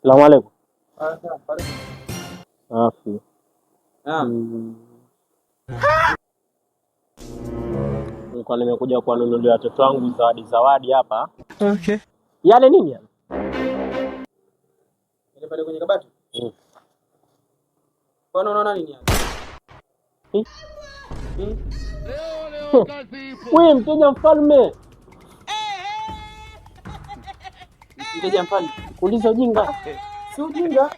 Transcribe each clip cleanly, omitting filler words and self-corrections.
Salamu alaykum. Afi. Nilikuwa nimekuja kuwanunulia watoto wangu zawadi hapa. Okay. Yale nini yale? Ile pale kwenye kabati? Kwa nini unaona nini hapa? Leo kazi ipo. Wewe mteja mfalme. Mteja mfalme. Kuuliza ujinga. Si ujinga.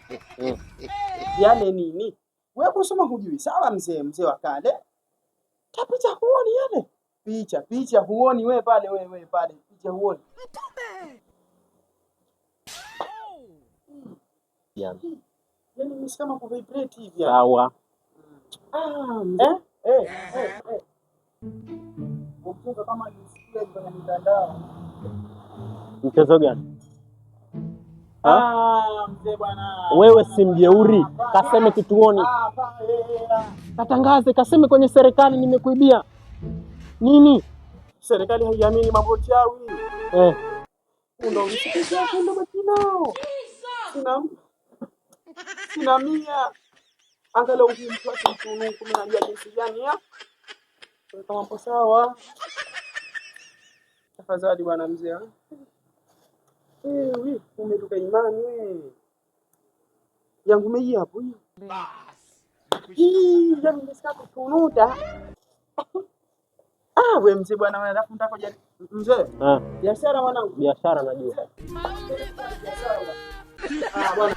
Yale nini? Wewe kusoma hujui. Sawa mzee wa kale. Picha huoni yale? Picha huoni wewe pale wewe pale. Picha huoni. Yaani mimi kama ku vibrate hivi. Sawa. Mchezo kama nisikie kwenye mitandao. Mchezo gani? Mzee bwana. Wewe si mjeuri. Kaseme kituoni. Katangaze, kaseme kwenye serikali nimekuibia. Nini? Serikali haiamini mambo chawi. Ndio msikiza kwenda makinao. Sina mia. Angalau ukimfuata mtunu unajua jinsi gani ya. Kama hapo sawa. Tafadhali bwana mzee. Wewe umetuka imani wewe. Yangu meji hapo hiyo. Jamii nisika kutunuta. Wewe mzee bwana wewe alafu mtako mzee. Biashara mwanangu. Biashara najua. Bwana.